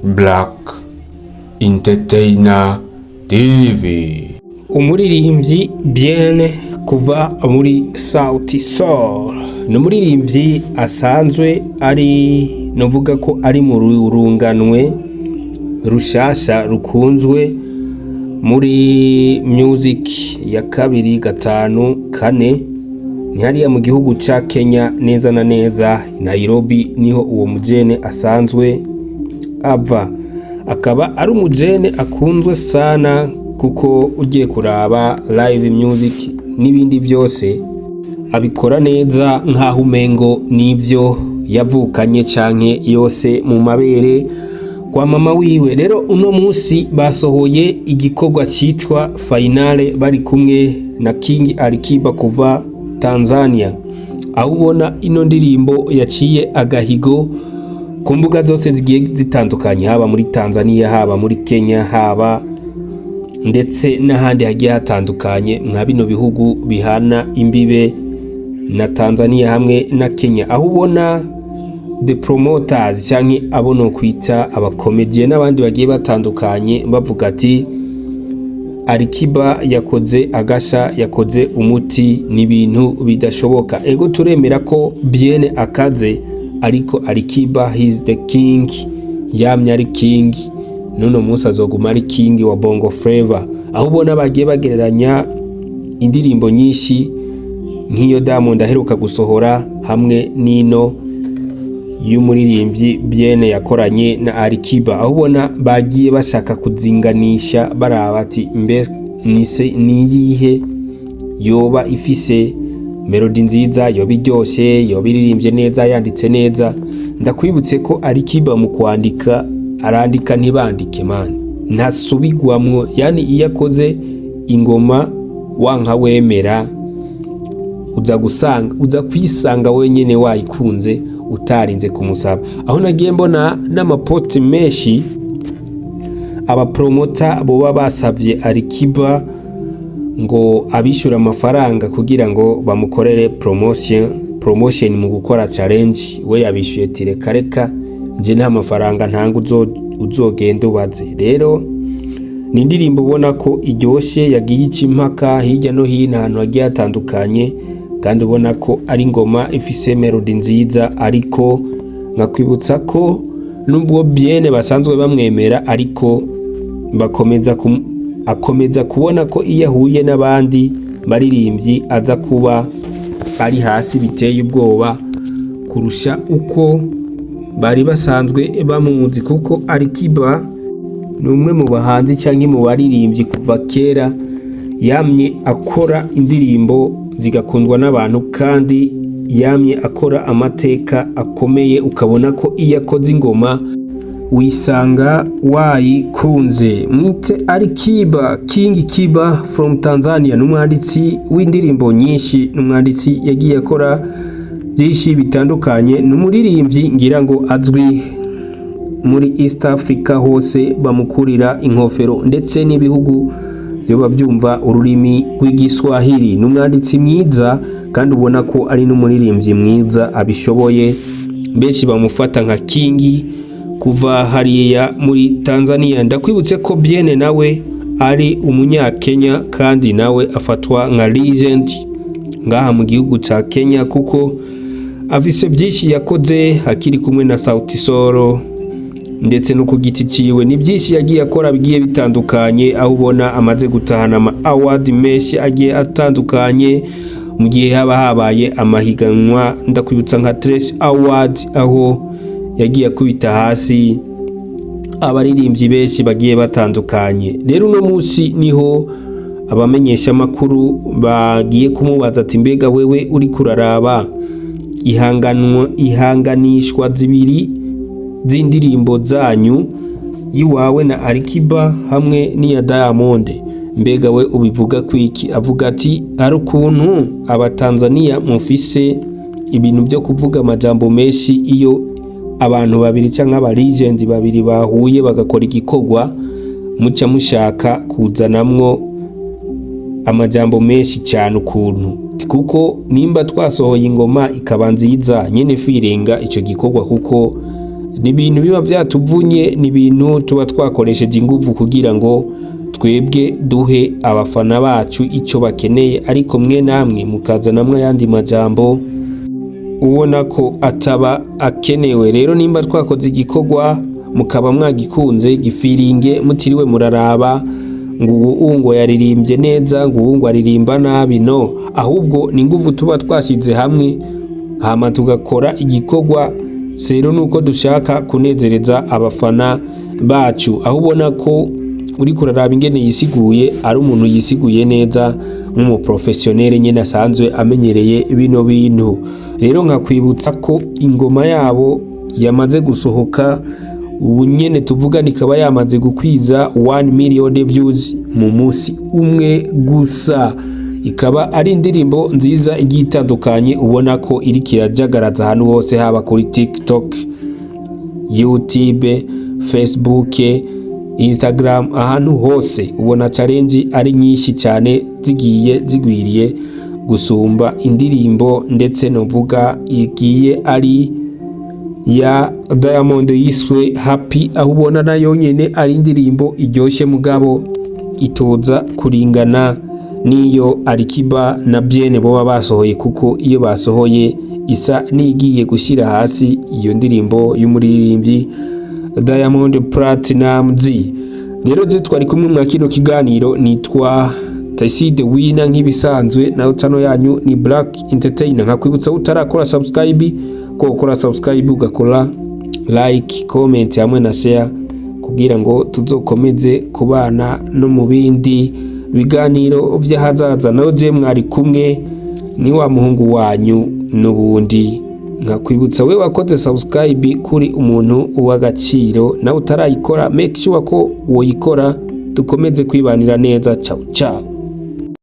Black Entertainer TV. Umuririmbyi Bien kuva muri Sauti Sol ni umuririmbyi asanzwe ari novuga ko ari mu rurunganwe rushasha rukunzwe muri music ya 2, 5, 4 ni hariya mu gihugu ca Kenya neza na neza Nairobi niho uwo mujene asanzwe ava. Akaba ari umujene akunzwe sana kuko ugiye kuraba live music n'ibindi byose abikora neza nkaho umengo nivyo yavukanye canke yose mu mabere kwa mama wiwe. Rero uno munsi basohoye igikorwa citwa Finale bari kumwe na King Alikiba kuva Tanzania, aho ubona ino ndirimbo yaciye agahigo ku mbuga zose zigiye zitandukanye, haba muri Tanzania, haba muri Kenya, haba ndetse n'ahandi hagiye hatandukanye nka bino bihugu bihana imbibe na Tanzania hamwe na Kenya, aho ubona the promoters canke abo no kwita abakomediye n'abandi bagiye batandukanye bavuga ati Alikiba yakoze agasha, yakoze umuti, n'ibintu bidashoboka. Ego turemera ko Bien akaze, ariko Alikiba he is the king, yamye ari king, nuno munsi azoguma ari king wa Bongo Flava. Aho ubona bagiye bagereranya indirimbo nyinshi nk'iyo Diamond aheruka gusohora hamwe n'ino y'umuririmbyi Bien yakoranye na Alikiba, aho ubona bagiye bashaka kuzinganisha baraba ati mbe niyihe yoba ifise melody nziza, yoba iryoshe, yoba iririmbye neza, yanditse neza. Ndakwibutse ko Alikiba mu kwandika arandika ntibandike man, ntasubigwamwo, yani iyo akoze ingoma wanka wemera uza kwisanga wenyene wayikunze utarinze kumusaba. Aho nagiye mbona n'amaposti menshi abapromota boba basavye Alikiba ngo abishura amafaranga kugira ngo bamukorere promotion mu gukora challenge. We yabishuye ati reka nje nta mafaranga ntanga uzogenda ubaze. Rero ni indirimbo ubona ko iryoshe, yagiye ikimpaka hirya no hino ahantu hagiye hatandukanye, kandi ubona ko ari ngoma ifise melody nziza. Ariko ngakwibutsa ko nubwo Bien basanzwe bamwemera, ariko akomeza kubona ko iyo ahuye n'abandi baririmbyi aza kuba ari hasi biteye ubwoba kurusha uko bari basanzwe bamuzi, kuko Alikiba ni umwe mu bahanzi cyangwa mu baririmbyi kuva kera yamye akora indirimbo zigakundwa n'abantu, kandi yamye akora amateka akomeye, ukabona ko iyo akoze ingoma wisanga wayikunze. Mwite Alikiba, King Kiba from Tanzania, n'umwanditsi w'indirimbo nyinshi, n'umwanditsi yagiye akora byinshi bitandukanye, n'umuririmbyi ngira ngo azwi muri East Africa hose bamukurira inkofero, ndetse n'ibihugu byo byumva ururimi rw'igiswahili. N'umwanditsi mwiza kandi ubona ko ari n'umuririmbyi mwiza abishoboye, benshi bamufata nka King kuva hariya muri Tanzania. Ndakwibutse ko Bien nawe ari umunyakenya, kandi nawe afatwa nka legend ngaha mu gihugu ca Kenya, kuko afise byinshi yakoze hakiri kumwe na Sauti Sol, ndetse no ku giti ciwe ni byinshi yagiye akora bigiye bitandukanye, aho ubona amaze gutahana ama award menshi agiye atandukanye mu gihe haba habaye amahiganwa. Ndakwibutsa nka Trace Award aho yagiye kubita hasi abaririmbyi benshi bagiye batandukanye. Rero uno munsi niho abamenyesha makuru bagiye kumubaza ati mbega wewe uri kuraraba ihanganishwa zibiri z'indirimbo zanyu yiwawe na Alikiba hamwe n'iya Diamond, mbega we ubivuga kwiki? Avuga ati ari ukuntu abatanzania mufise ibintu byo kuvuga amajambo menshi, iyo abantu babiri canke aba legend babiri bahuye bagakora igikorwa muca mushaka kuzanamwo amajambo menshi cyane ukuntu, kuko nimba twasohoye ingoma ikaba nziza nyene firenga ico gikorwa, kuko ni ibintu biba vyatuvunye, ni ibintu tuba twakoresheje inguvu kugira ngo twebwe duhe abafana bacu icyo bakeneye, ariko mwe namwe mukazanamwe ayandi majambo ubona ko ataba akenewe. Rero nimba twakoze igikorwa mukaba mwagikunze gifiringe, mutiriwe muraraba ngo ubu ngo yaririmbye neza, ngo ubu ngo aririmba nabi, no, ahubwo ni inguvu tuba twashyize hamwe hama tugakora igikorwa. Rero nuko dushaka kunezereza abafana bacu, aho ubona ko uri kuraraba ingene yisiguye, ari umuntu yisiguye neza nk'umuprofessionnel nyene asanzwe amenyereye bino bintu. Rero nkakwibutsa ko ingoma yabo yamaze gusohoka ubu nyene tuvuga, nikaba yamaze gukwiza 1 million views mu munsi umwe gusa. Ikaba ari indirimbo nziza igiye itandukanye, ubona ko iri kirajagaraza ahantu hose, haba kuri TikTok, YouTube, Facebook, Instagram, ahantu hose ubona challenge ari nyinshi cyane zigiye zigwiriye gusumba indirimbo, ndetse novuga igiye ari ya Diamond yiswe Happy, aho ubona nayo nyene ari indirimbo iryoshye mugabo itoza kuringana niyo Alikiba na Bien boba basohoye, kuko iyo basohoye isa nigiye gushyira hasi iyo ndirimbo y'umuririmbyi Diamond Platnumz. Rero twari kumwe mwa kino kiganiro, nitwa Taiside Winner nk'ibisanzwe, naho tano yanyu ni Black Entertainer. Nkakwibutsa utarakora subscribe ko ukora subscribe, ugakora like, comment hamwe na share, kugira ngo tuzokomeze kubana no mu bindi biganiro by'ahazaza. Naho je mwari kumwe ni wa muhungu wanyu n'ubundi. Nkakwibutsa we wakoze subscribe kuri umuntu uw'agaciro, nawe utarayikora make sure ko woyikora, dukomeze kwibanira neza. Ciao ciao.